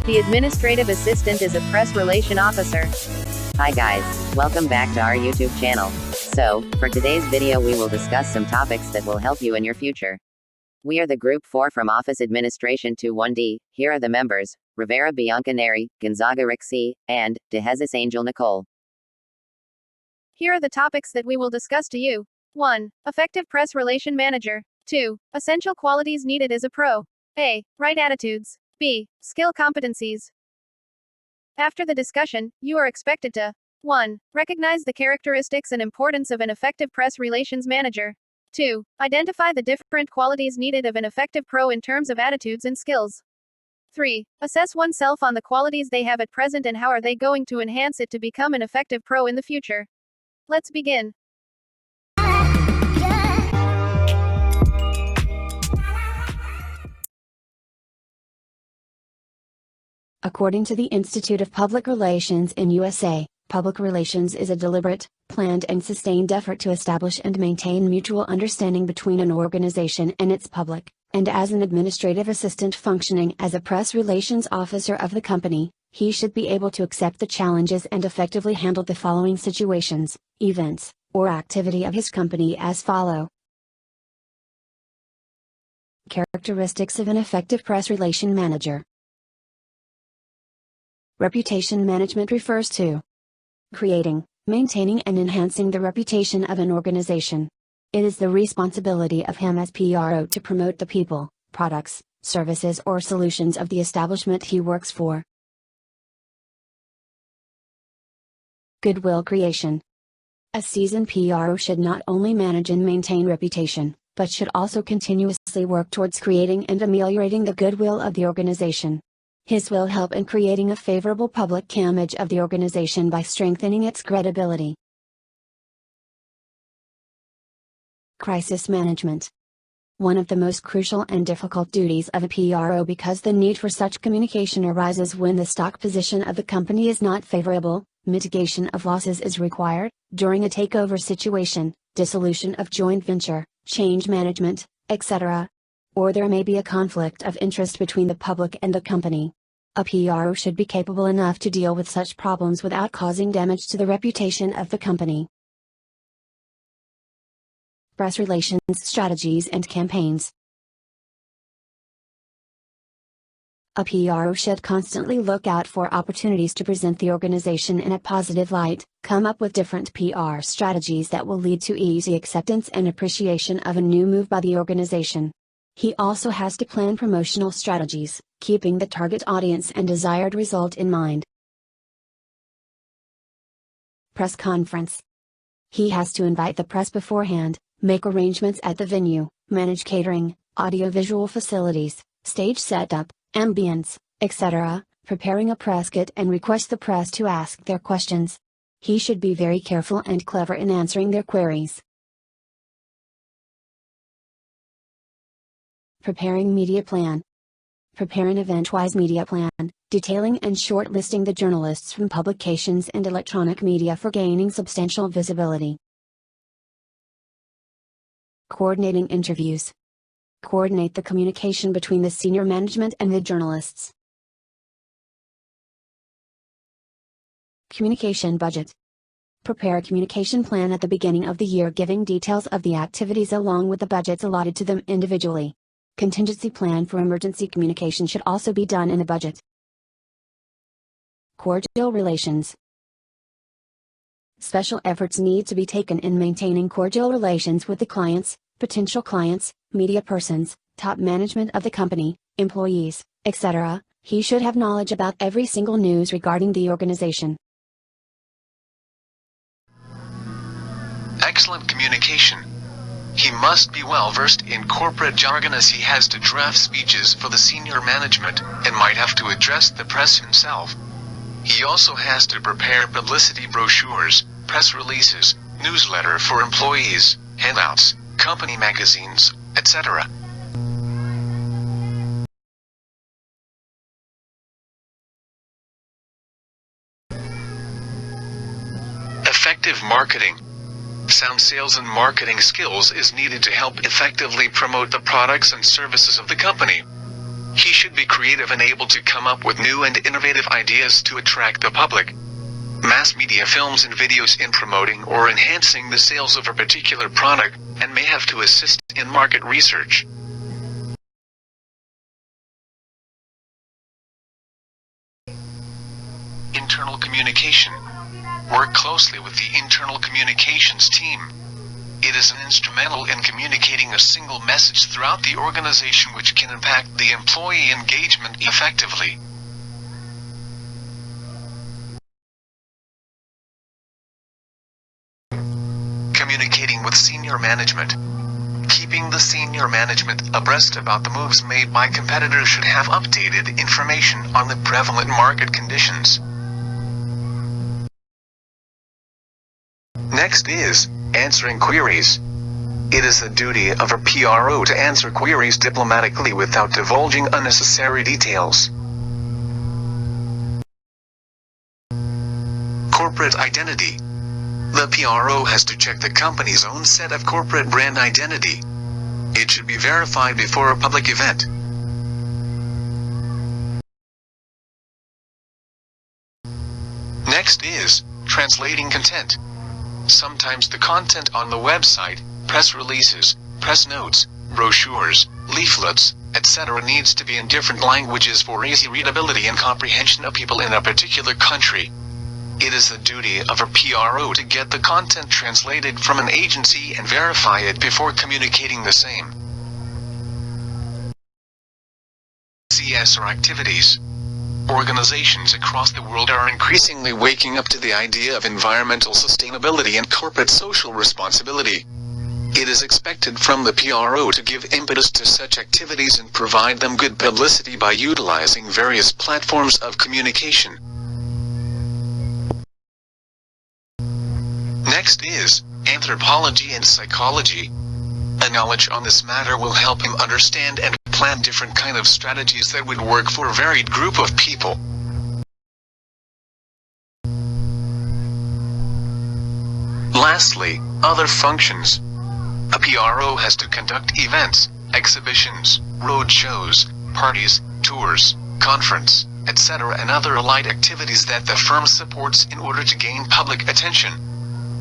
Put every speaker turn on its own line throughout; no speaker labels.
The administrative assistant is a press relation officer. Hi guys, welcome back to our YouTube channel. So, for today's video we will discuss some topics that will help you in your future. We are the Group 4 from Office Administration 2-1D. Here are the members: Rivera Bianca Neri, Gonzaga Rick C., and De Jesus Angel Nicole. Here are the topics that we will discuss to you. 1. Effective press relation manager. 2. Essential qualities needed as a pro. A. Right attitudes. B. Skill competencies. After the discussion, you are expected to 1. Recognize the characteristics and importance of an effective press relations manager. 2. Identify the different qualities needed of an effective pro in terms of attitudes and skills. 3. Assess oneself on the qualities they have at present and how are they going to enhance it to become an effective pro in the future. Let's begin.
According to the Institute of Public Relations in USA, public relations is a deliberate, planned and sustained effort to establish and maintain mutual understanding between an organization and its public, and as an administrative assistant functioning as a press relations officer of the company, he should be able to accept the challenges and effectively handle the following situations, events, or activity of his company as follow. Characteristics of an effective press relation manager. Reputation management refers to creating, maintaining and enhancing the reputation of an organization. It is the responsibility of him as PRO to promote the people, products, services or solutions of the establishment he works for. Goodwill creation. A seasoned PRO should not only manage and maintain reputation, but should also continuously work towards creating and ameliorating the goodwill of the organization. His will help in creating a favorable public image of the organization by strengthening its credibility. Crisis management. One of the most crucial and difficult duties of a PRO because the need for such communication arises when the stock position of the company is not favorable, mitigation of losses is required, during a takeover situation, dissolution of joint venture, change management, etc. Or there may be a conflict of interest between the public and the company. A PRO should be capable enough to deal with such problems without causing damage to the reputation of the company. Press relations strategies and campaigns. A PRO should constantly look out for opportunities to present the organization in a positive light, come up with different PR strategies that will lead to easy acceptance and appreciation of a new move by the organization. He also has to plan promotional strategies, keeping the target audience and desired result in mind. Press conference. He has to invite the press beforehand, make arrangements at the venue, manage catering, audiovisual facilities, stage setup, ambience, etc., preparing a press kit and request the press to ask their questions. He should be very careful and clever in answering their queries. Preparing media plan. Prepare an event-wise media plan, detailing and shortlisting the journalists from publications and electronic media for gaining substantial visibility. Coordinating interviews. Coordinate the communication between the senior management and the journalists. Communication budget. Prepare a communication plan at the beginning of the year giving details of the activities along with the budgets allotted to them individually. Contingency plan for emergency communication should also be done in the budget. Cordial relations. Special efforts need to be taken in maintaining cordial relations with the clients, potential clients, media persons, top management of the company, employees, etc. He should have knowledge about every single news regarding the organization.
Excellent communication. He must be well versed in corporate jargon as he has to draft speeches for the senior management, and might have to address the press himself. He also has to prepare publicity brochures, press releases, newsletter for employees, handouts, company magazines, etc. Effective marketing. Sound sales and marketing skills is needed to help effectively promote the products and services of the company. He should be creative and able to come up with new and innovative ideas to attract the public. Mass media films and videos in promoting or enhancing the sales of a particular product, and may have to assist in market research. Internal communication. Work closely with the internal communications team. It is instrumental in communicating a single message throughout the organization which can impact the employee engagement effectively. Communicating with senior management. Keeping the senior management abreast about the moves made by competitors should have updated information on the prevalent market conditions. Next is answering queries. It is the duty of a PRO to answer queries diplomatically without divulging unnecessary details. Corporate identity. The PRO has to check the company's own set of corporate brand identity. It should be verified before a public event. Next is translating content. Sometimes the content on the website, press releases, press notes, brochures, leaflets, etc. needs to be in different languages for easy readability and comprehension of people in a particular country. It is the duty of a PRO to get the content translated from an agency and verify it before communicating the same. CSR activities. Organizations across the world are increasingly waking up to the idea of environmental sustainability and corporate social responsibility. It is expected from the PRO to give impetus to such activities and provide them good publicity by utilizing various platforms of communication. Next is anthropology and psychology. A knowledge on this matter will help him understand and plan different kind of strategies that would work for a varied group of people. Lastly, other functions. A PRO has to conduct events, exhibitions, road shows, parties, tours, conference, etc. and other allied activities that the firm supports in order to gain public attention.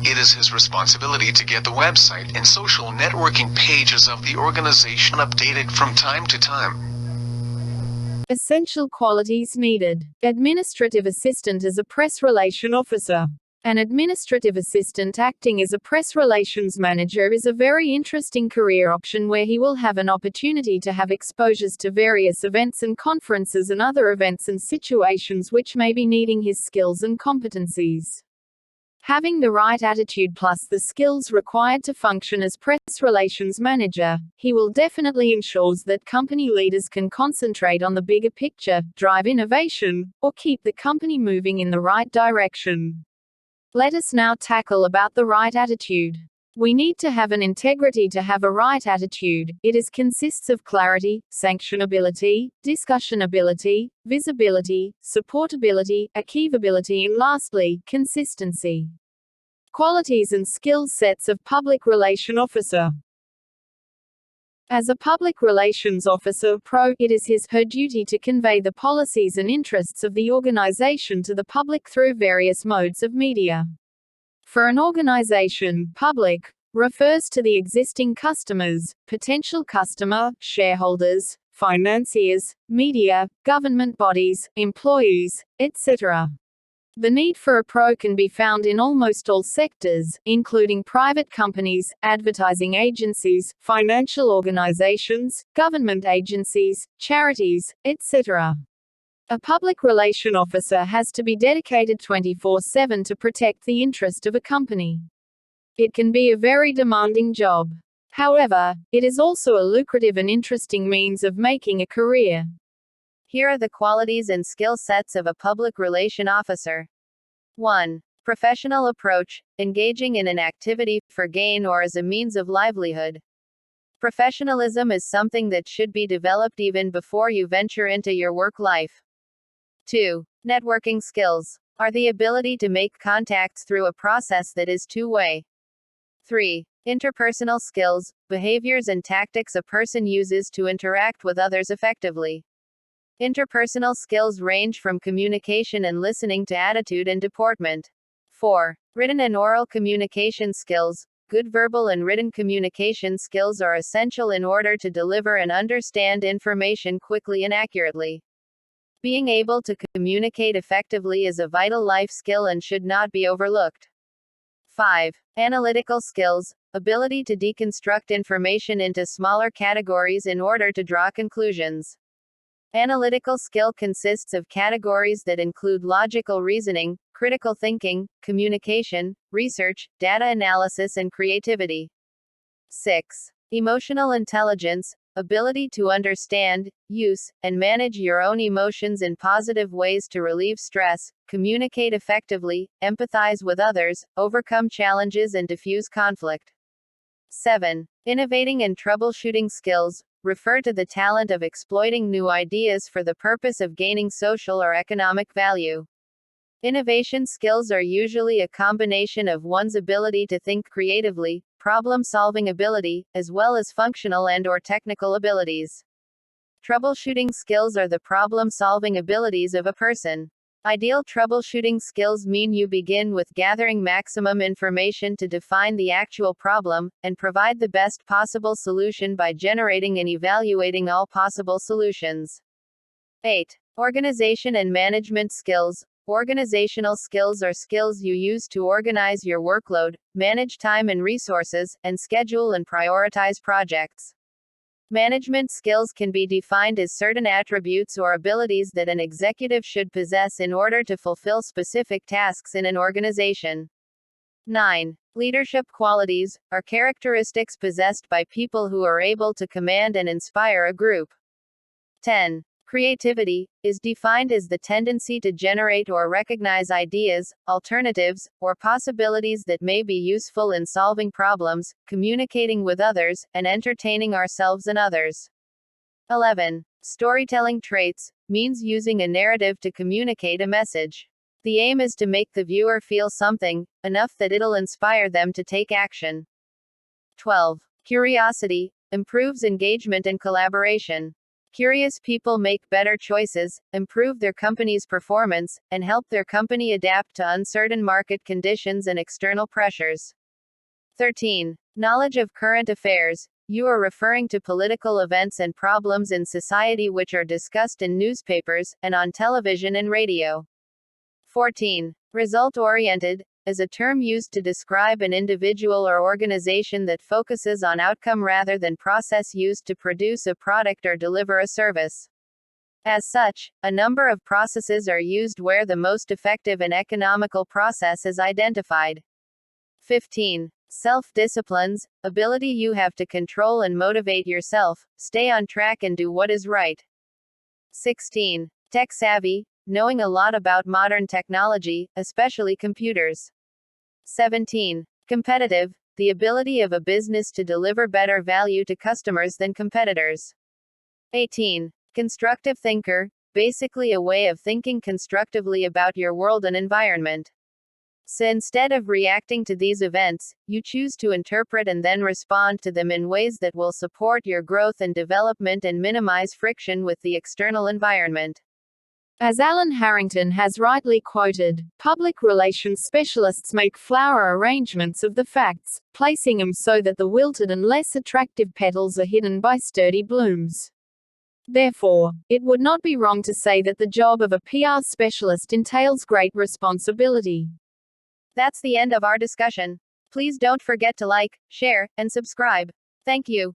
It is his responsibility to get the website and social networking pages of the organization updated from time to time.
Essential qualities needed. Administrative assistant as a press relation officer. An administrative assistant acting as a press relations manager is a very interesting career option where he will have an opportunity to have exposures to various events and conferences and other events and situations which may be needing his skills and competencies. Having the right attitude plus the skills required to function as press relations manager, he will definitely ensure that company leaders can concentrate on the bigger picture, drive innovation, or keep the company moving in the right direction. Let us now tackle about the right attitude. We need to have an integrity to have a right attitude. It consists of clarity, sanctionability, discussionability, visibility, supportability, achievability and lastly, consistency. Qualities and skill sets of public relation officer. As a public relations officer pro, it is his/her duty to convey the policies and interests of the organization to the public through various modes of media. For an organization, public refers to the existing customers, potential customer, shareholders, financiers, media, government bodies, employees, etc. The need for a pro can be found in almost all sectors, including private companies, advertising agencies, financial organizations, government agencies, charities, etc. A public relation officer has to be dedicated 24/7 to protect the interest of a company. It can be a very demanding job. However, it is also a lucrative and interesting means of making a career.
Here are the qualities and skill sets of a public relation officer. 1. Professional approach, engaging in an activity for gain or as a means of livelihood. Professionalism is something that should be developed even before you venture into your work life. 2. Networking skills are the ability to make contacts through a process that is two-way. 3. Interpersonal skills, behaviors and tactics a person uses to interact with others effectively.
Interpersonal skills range from communication and listening to attitude and deportment. 4. Written and oral communication skills. Good verbal and written communication skills are essential in order to deliver and understand information quickly and accurately. Being able to communicate effectively is a vital life skill and should not be overlooked. 5. Analytical skills. Ability to deconstruct information into smaller categories in order to draw conclusions. Analytical skill consists of categories that include logical reasoning, critical thinking, communication, research, data analysis, and creativity. 6. Emotional intelligence. Ability to understand, use, and manage your own emotions in positive ways to relieve stress, communicate effectively, empathize with others, overcome challenges, and diffuse conflict. 7. Innovating and troubleshooting skills. Refer to the talent of exploiting new ideas for the purpose of gaining social or economic value. Innovation skills are usually a combination of one's ability to think creatively, problem-solving ability, as well as functional and/or technical abilities. Troubleshooting skills are the problem-solving abilities of a person. Ideal troubleshooting skills mean you begin with gathering maximum information to define the actual problem, and provide the best possible solution by generating and evaluating all possible solutions. 8. Organization and management skills. Organizational skills are skills you use to organize your workload, manage time and resources, and schedule and prioritize projects. Management skills can be defined as certain attributes or abilities that an executive should possess in order to fulfill specific tasks in an organization. 9. Leadership qualities are characteristics possessed by people who are able to command and inspire a group. 10. Creativity is defined as the tendency to generate or recognize ideas, alternatives, or possibilities that may be useful in solving problems, communicating with others, and entertaining ourselves and others. 11. Storytelling traits means using a narrative to communicate a message. The aim is to make the viewer feel something, enough that it'll inspire them to take action. 12. Curiosity improves engagement and collaboration. Curious people make better choices, improve their company's performance, and help their company adapt to uncertain market conditions and external pressures. 13. Knowledge of current affairs. You are referring to political events and problems in society which are discussed in newspapers, and on television and radio. 14. Result-oriented is a term used to describe an individual or organization that focuses on outcome rather than process used to produce a product or deliver a service. As such, a number of processes are used where the most effective and economical process is identified. 15. Self-disciplines, ability you have to control and motivate yourself, stay on track and do what is right. 16. Tech-savvy, knowing a lot about modern technology, especially computers. 17. Competitive, the ability of a business to deliver better value to customers than competitors. 18. Constructive thinker, basically a way of thinking constructively about your world and environment. So instead of reacting to these events, you choose to interpret and then respond to them in ways that will support your growth and development and minimize friction with the external environment. As Alan Harrington has rightly quoted, public relations specialists make flower arrangements of the facts, placing them so that the wilted and less attractive petals are hidden by sturdy blooms. Therefore, it would not be wrong to say that the job of a PR specialist entails great responsibility. That's the end of our discussion. Please don't forget to like, share, and subscribe. Thank you.